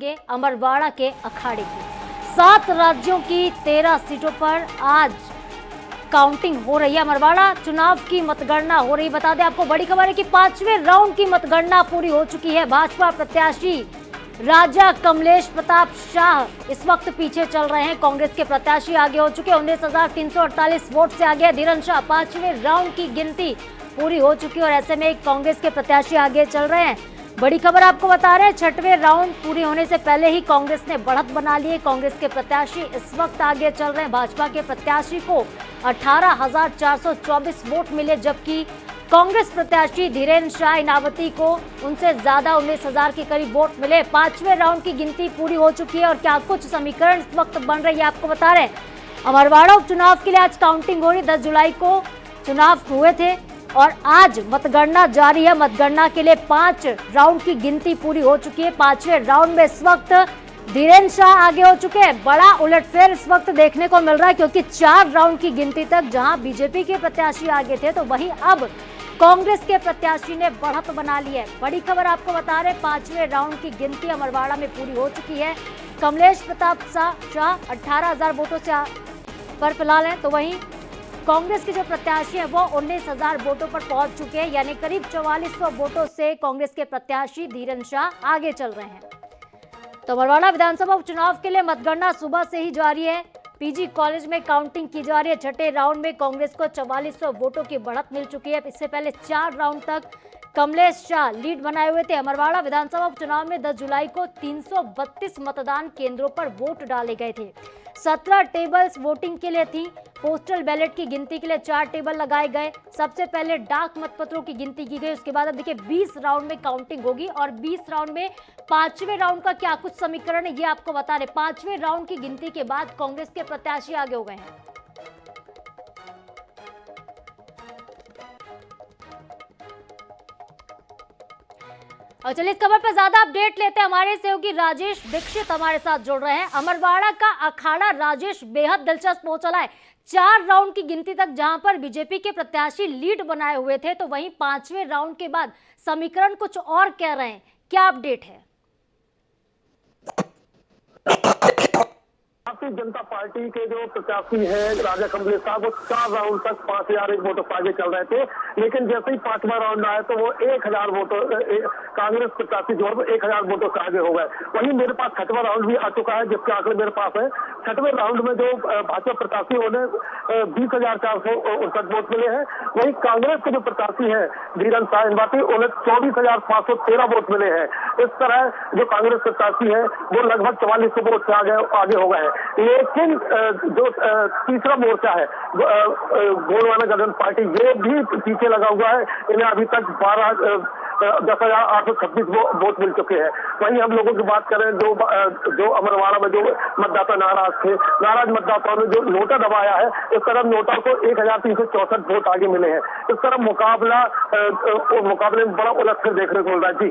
सुनेंगे अमरवाड़ा के अखाड़े की। 7 राज्यों की 13 सीटों पर आज काउंटिंग हो रही है। अमरवाड़ा चुनाव की मतगणना हो रही। बता दें आपको बड़ी खबर है कि 5वें राउंड की मतगणना पूरी हो चुकी है। भाजपा प्रत्याशी राजा कमलेश प्रताप शाह इस वक्त पीछे चल रहे हैं। कांग्रेस के प्रत्याशी आगे हो चुके हैं। 19,348 वोट से आगे धीरन शाह। 5वें राउंड की गिनती पूरी हो चुकी है और ऐसे में कांग्रेस के प्रत्याशी आगे चल रहे हैं। बड़ी खबर आपको बता रहे हैं, 6वें राउंड पूरी होने से पहले ही कांग्रेस ने बढ़त बना ली है। कांग्रेस के प्रत्याशी इस वक्त आगे चल रहे हैं। भाजपा के प्रत्याशी को 18,424 वोट मिले, जबकि कांग्रेस प्रत्याशी धीरेन शाह इनावती को उनसे ज्यादा 19,000 के करीब वोट मिले। 5वें राउंड की गिनती पूरी हो चुकी है और क्या कुछ समीकरण इस वक्त बन रही है आपको बता रहे हैं। अमरवाड़ा उपचुनाव के लिए आज काउंटिंग हो रही। 10 जुलाई को चुनाव हुए थे और आज मतगणना जारी है। मतगणना के लिए 5 राउंड की गिनती पूरी हो चुकी है। 5वें राउंड में इस वक्त धीरेन शाह आगे हो चुके हैं। बड़ा उलटफेर इस वक्त देखने को मिल रहा है, क्योंकि 4 राउंड की गिनती तक जहां बीजेपी के प्रत्याशी आगे थे, तो वहीं अब कांग्रेस के प्रत्याशी ने बढ़त बना ली है। बड़ी खबर आपको बता रहे, 5वें राउंड की गिनती अमरवाड़ा में पूरी हो चुकी है। कमलेश प्रताप शाह 18,000 वोटों से पर फिलहाल है, तो वहीं कांग्रेस के जो प्रत्याशी हैं वो 19,000 वोटों पर पहुंच चुके हैं, यानी करीब 4400 वोटों से कांग्रेस के प्रत्याशी धीरन शाह आगे चल रहे हैं। तो अमरवाड़ा विधानसभा उपचुनाव के लिए मतगणना सुबह से ही जारी है। पीजी कॉलेज में काउंटिंग की जा रही है। 6ठे राउंड में कांग्रेस को 4400 वोटों की बढ़त मिल चुकी है। इससे पहले 4 राउंड तक कमलेश शाह लीड बनाए हुए थे। अमरवाड़ा विधानसभा उपचुनाव में 10 जुलाई को 332 मतदान केंद्रों पर वोट डाले गए थे। 17 टेबल्स वोटिंग के लिए थी। पोस्टल बैलेट की गिनती के लिए 4 टेबल लगाए गए। सबसे पहले डाक मतपत्रों की गिनती की गई, उसके बाद अब देखिए 20 राउंड में काउंटिंग होगी और 20 राउंड में 5वें राउंड का क्या कुछ समीकरण है ये आपको बता रहे। 5वें राउंड की गिनती के बाद कांग्रेस के प्रत्याशी आगे हो गए हैं। और चलिए इस खबर पर ज्यादा अपडेट लेते हैं। हमारे सहयोगी राजेश दीक्षित हमारे साथ जुड़ रहे हैं। अमरवाड़ा का अखाड़ा राजेश बेहद दिलचस्प हो चला है। 4 राउंड की गिनती तक जहां पर बीजेपी के प्रत्याशी लीड बनाए हुए थे, तो वहीं 5वें राउंड के बाद समीकरण कुछ और कह रहे हैं। क्या अपडेट है? भारतीय जनता पार्टी के जो प्रत्याशी हैं राजा कमलेश साहब, वो 4 राउंड तक 5,001 वोटों से आगे चल रहे थे, लेकिन जैसे ही 5वां राउंड आया तो वो 1,000 वोटों कांग्रेस प्रत्याशी जो है 1,000 वोटों से आगे हो गए। वहीं मेरे पास 6वां राउंड भी आ चुका है, जिसके आंकड़े मेरे पास है। 6वें राउंड में जो भाजपा प्रत्याशी उन्हें 20,459 वोट मिले हैं। वहीं कांग्रेस के जो प्रत्याशी हैं धीरन शाह इनावती, उन्हें 24,513 वोट मिले हैं। इस तरह जो कांग्रेस प्रत्याशी है वो लगभग 4400 वोट से आगे हो गए हैं। लेकिन जो तीसरा मोर्चा है गोलवाना गठबंधन पार्टी, ये भी पीछे लगा हुआ है। इन्हें अभी तक 10,826 वोट मिल चुके हैं। वहीं हम लोगों की बात करें जो अमरवाड़ा में जो मतदाता नाराज थे, नाराज मतदाताओं ने जो नोटा दबाया है, इस तरफ नोटा को 1,364 वोट आगे मिले हैं। इस तरफ मुकाबले में बड़ा उलटफेर देखने को मिल रहा है। जी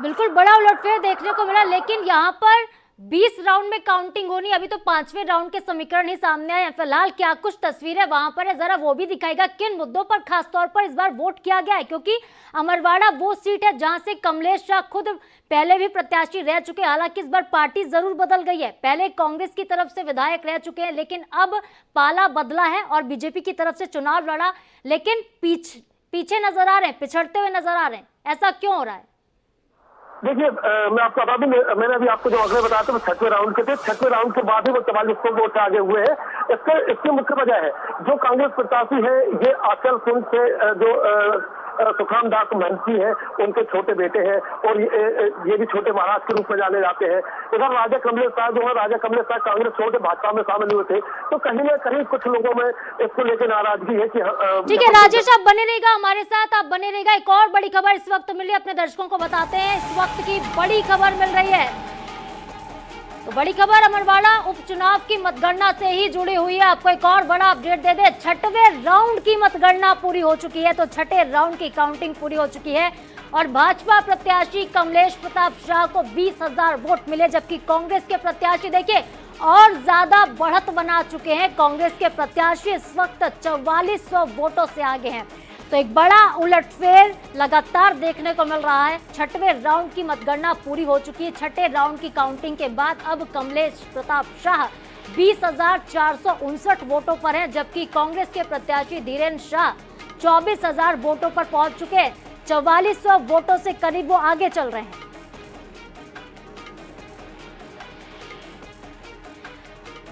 बिल्कुल बड़ा उलटफेर देखने को मिला, लेकिन यहाँ पर 20 राउंड में काउंटिंग होनी, अभी तो 5वें राउंड के समीकरण ही सामने आए हैं। फिलहाल क्या कुछ तस्वीरें वहां पर है, जरा वो भी दिखाएगा। किन मुद्दों पर खासतौर पर इस बार वोट किया गया है, क्योंकि अमरवाड़ा वो सीट है जहां से कमलेश शाह खुद पहले भी प्रत्याशी रह चुके हैं। हालांकि इस बार पार्टी जरूर बदल गई है। पहले कांग्रेस की तरफ से विधायक रह चुके हैं, लेकिन अब पाला बदला है और बीजेपी की तरफ से चुनाव लड़ा, लेकिन पीछे नजर आ रहे हैं, पिछड़ते हुए नजर आ रहे हैं। ऐसा क्यों हो रहा है? देखिए, मैं आपको बता दूं, मैंने अभी आपको जो आंकड़े बताया था वो 6वें राउंड के थे। 6वें राउंड के बाद ही वो 4400 वोट से आगे हुए हैं। इसकी मुख्य वजह है जो कांग्रेस प्रत्याशी है, ये आंचल कुंज से जो सुखराम दास महंती है, उनके छोटे बेटे हैं और ये भी छोटे महाराज के रूप में जाने जाते हैं। इधर राजा कमलेश साहब जो है, राजा कमलेश साहब कांग्रेस छोड़ के भाजपा में शामिल हुए थे, तो कहीं ना कहीं कुछ लोगों में इसको लेकर नाराजगी है कि ठीक है राजेश, आप बने रहेगा हमारे साथ, आप बने रहेगा। एक और बड़ी खबर इस वक्त मिली, अपने दर्शकों को बताते हैं। इस वक्त की बड़ी खबर मिल रही है, तो बड़ी खबर अमरवाड़ा उपचुनाव की मतगणना से ही जुड़ी हुई है। आपको एक और बड़ा अपडेट दे दे, 6वें राउंड की मतगणना पूरी हो चुकी है। तो 6ठे राउंड की काउंटिंग पूरी हो चुकी है और भाजपा प्रत्याशी कमलेश प्रताप शाह को 20,000 वोट मिले, जबकि कांग्रेस के प्रत्याशी देखिए और ज्यादा बढ़त बना चुके हैं। कांग्रेस के प्रत्याशी इस वक्त 4400 वोटों से आगे हैं। तो एक बड़ा उलटफेर लगातार देखने को मिल रहा है। छठवें राउंड की मतगणना पूरी हो चुकी है। छठे राउंड की काउंटिंग के बाद अब कमलेश प्रताप शाह 20,459 वोटों पर हैं, जबकि कांग्रेस के प्रत्याशी धीरेन्द्र शाह 24,000 वोटों पर पहुंच चुके हैं। 4400 वोटों से करीब वो आगे चल रहे हैं।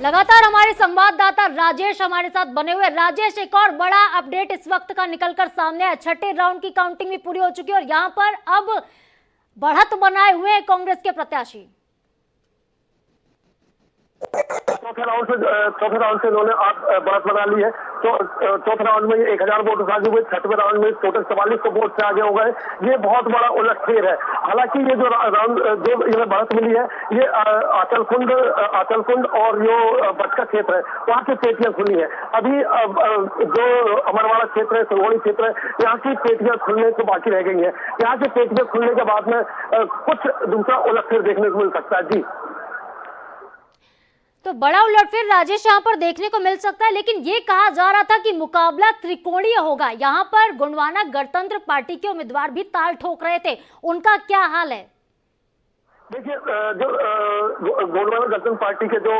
लगातार हमारे संवाददाता राजेश हमारे साथ बने हुए। राजेश, एक और बड़ा अपडेट इस वक्त का निकलकर सामने है। छठे राउंड की काउंटिंग भी पूरी हो चुकी है और यहां पर अब बढ़त बनाए हुए हैं कांग्रेस के प्रत्याशी। चौथे राउंड से इन्होंने बढ़त बना ली है। तो चौथे राउंड में 1000 वोट से आगे हुए, छठवें राउंड में टोटल 4400 वोट से आगे हो गए। ये बहुत बड़ा उलटफेर है। हालांकि ये जो राउंड जो इन्हें बढ़त मिली है, ये आचलकुंड और जो बचका क्षेत्र है वहाँ की पेटियां खुली है। अभी जो अमरवाड़ा क्षेत्र है, सिंगोड़ी क्षेत्र है, यहाँ की पेटियां खुलने को बाकी रह गई है। यहाँ की पेटियां खुलने के बाद में कुछ दूसरा उलटफेर देखने को मिल सकता है। जी, तो बड़ा उलटफेर राजेश यहाँ पर देखने को मिल सकता है, लेकिन ये कहा जा रहा था कि मुकाबला त्रिकोणीय होगा। यहाँ पर गोंडवाना गणतंत्र पार्टी के उम्मीदवार भी ताल ठोक रहे थे, उनका क्या हाल है? देखिए, जो गोंडवाना गणतंत्र पार्टी के जो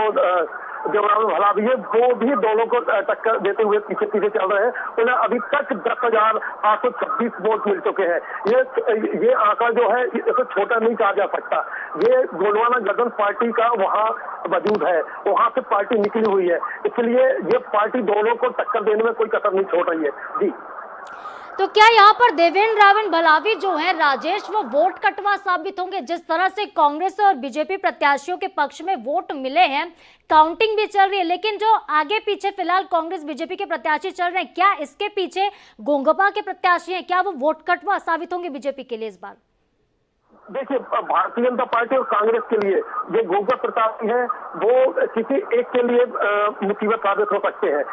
जवाब भला भी है, वो भी दोनों को टक्कर देते हुए पीछे पीछे चल रहे हैं। उन्हें अभी तक 10,826 वोट मिल चुके हैं। ये आंकड़ा जो है इसे छोटा नहीं कहा जा सकता। ये गोंडवाना गणतंत्र पार्टी का वहाँ वजूद है, वहाँ से पार्टी निकली हुई है, इसलिए ये पार्टी दोनों को टक्कर देने में कोई कसर नहीं छोड़ रही है। जी, तो क्या यहाँ पर देवेंद्र रावण भलावी जो है राजेश, वो वोट कटवा साबित होंगे? जिस तरह से कांग्रेस और बीजेपी प्रत्याशियों के पक्ष में वोट मिले हैं, काउंटिंग भी चल रही है, लेकिन जो आगे पीछे फिलहाल कांग्रेस बीजेपी के प्रत्याशी चल रहे हैं, क्या इसके पीछे गोंगपा के प्रत्याशी हैं? क्या वो वोट कटवा साबित होंगे बीजेपी के लिए इस बार? देखिए, भारतीय जनता पार्टी और कांग्रेस के लिए जो गोंगपा प्रत्याशी है वो किसी एक के लिए मुसीबत साबित हो सकते हैं।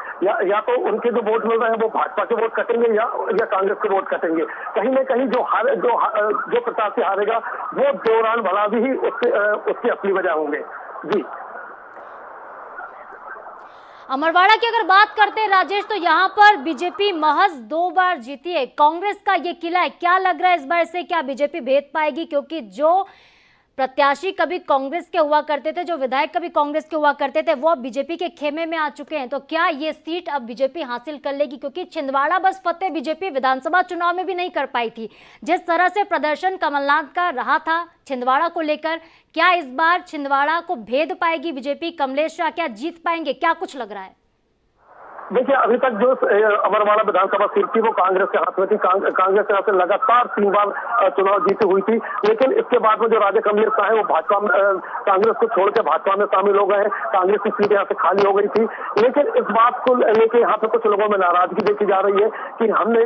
या तो उनके जो वोट मिल रहे हैं वो भाजपा के वोट कटेंगे या कांग्रेस के वोट कटेंगे। कहीं न कहीं जो प्रत्याशी हारेगा वो देवरान भलावी ही उसकी असली वजह होंगे। जी, अमरवाड़ा की अगर बात करते हैं राजेश, तो यहाँ पर बीजेपी महज 2 बार जीती है। कांग्रेस का ये किला है, क्या लग रहा है इस बार से क्या बीजेपी भेद पाएगी? क्योंकि जो प्रत्याशी कभी कांग्रेस के हुआ करते थे, जो विधायक कभी कांग्रेस के हुआ करते थे, वो अब बीजेपी के खेमे में आ चुके हैं। तो क्या ये सीट अब बीजेपी हासिल कर लेगी? क्योंकि छिंदवाड़ा बस फतेह बीजेपी विधानसभा चुनाव में भी नहीं कर पाई थी। जिस तरह से प्रदर्शन कमलनाथ का रहा था छिंदवाड़ा को लेकर, क्या इस बार छिंदवाड़ा को भेद पाएगी बीजेपी? कमलेश शाह क्या जीत पाएंगे? क्या कुछ लग रहा है? देखिए, अभी तक जो अमरवाड़ा विधानसभा सीट थी वो कांग्रेस के हाथ में थी। कांग्रेस के हाथ से लगातार 3 बार चुनाव जीती हुई थी, लेकिन इसके बाद में जो राजा कमलेश शाह है वो भाजपा में कांग्रेस को छोड़ के भाजपा में शामिल हो गए हैं। कांग्रेस की सीट यहाँ से खाली हो गई थी, लेकिन इस बात को लेकर यहाँ पे कुछ लोगों में नाराजगी देखी जा रही है कि हमने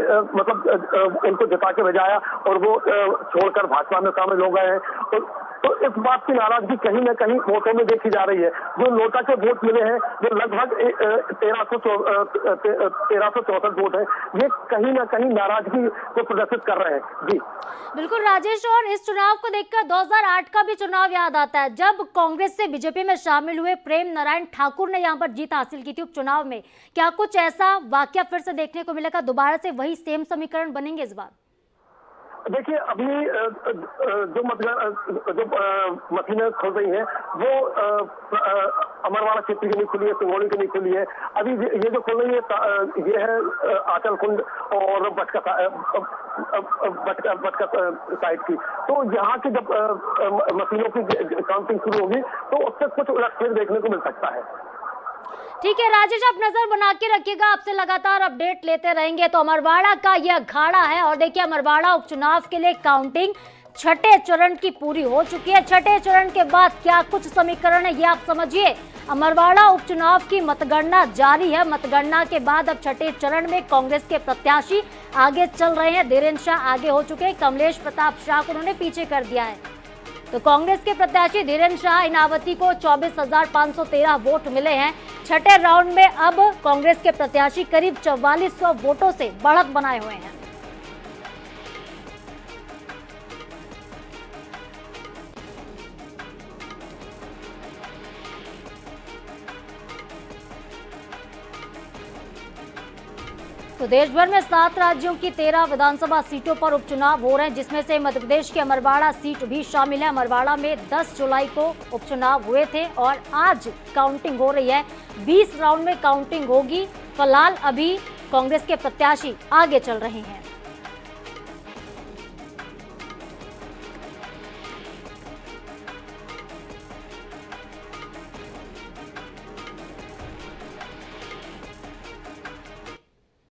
उनको जिता के भेजाया और वो छोड़कर भाजपा में शामिल हो गए हैं। तो इस बात की नाराजगी कहीं न कहीं वोटों में देखी जा रही है। जो नोटा के वोट मिले हैं वो लगभग 1364 वोट है, ये कहीं ना कहीं नाराजगी को प्रदर्शित कर रहे हैं। जी, बिल्कुल राजेश, और इस चुनाव को देखकर 2008 का भी चुनाव याद आता है, जब कांग्रेस से बीजेपी में शामिल हुए प्रेम नारायण ठाकुर ने यहाँ पर जीत हासिल की थी उपचुनाव में। क्या कुछ ऐसा वाकया फिर से देखने को मिलेगा? दोबारा से वही सेम समीकरण बनेंगे इस बार? देखिए, अभी जो मशीनें खुल रही हैं वो अमरवाड़ा क्षेत्र की नहीं खुली है, सिंगोड़ी की नहीं खुली है। अभी ये जो खुल रही है ये है आचलकुंड और बचका साइड की। तो यहाँ की जब मशीनों की काउंटिंग शुरू होगी तो उससे कुछ उलटफेर देखने को मिल सकता है। ठीक है राजेश, आप नजर बना के रखिएगा, आपसे लगातार अपडेट लेते रहेंगे। तो अमरवाड़ा का यह अखाड़ा है और देखिए अमरवाड़ा उपचुनाव के लिए काउंटिंग छठे चरण की पूरी हो चुकी है। छठे चरण के बाद क्या कुछ समीकरण है ये आप समझिए। अमरवाड़ा उपचुनाव की मतगणना जारी है। मतगणना के बाद अब छठे चरण में कांग्रेस के प्रत्याशी आगे चल रहे हैं। धीरेन्द्र शाह आगे हो चुके हैं, कमलेश प्रताप शाह को उन्होंने पीछे कर दिया है। तो कांग्रेस के प्रत्याशी धीरेन्द्र शाह इनावती को 24,513 वोट मिले हैं। छठे राउंड में अब कांग्रेस के प्रत्याशी करीब 4400 वोटों से बढ़त बनाए हुए हैं। तो देश भर में 7 राज्यों की 13 विधानसभा सीटों पर उपचुनाव हो रहे हैं, जिसमें से मध्य प्रदेश की अमरवाड़ा सीट भी शामिल है। अमरवाड़ा में 10 जुलाई को उपचुनाव हुए थे और आज काउंटिंग हो रही है। 20 राउंड में काउंटिंग होगी। फिलहाल अभी कांग्रेस के प्रत्याशी आगे चल रहे हैं।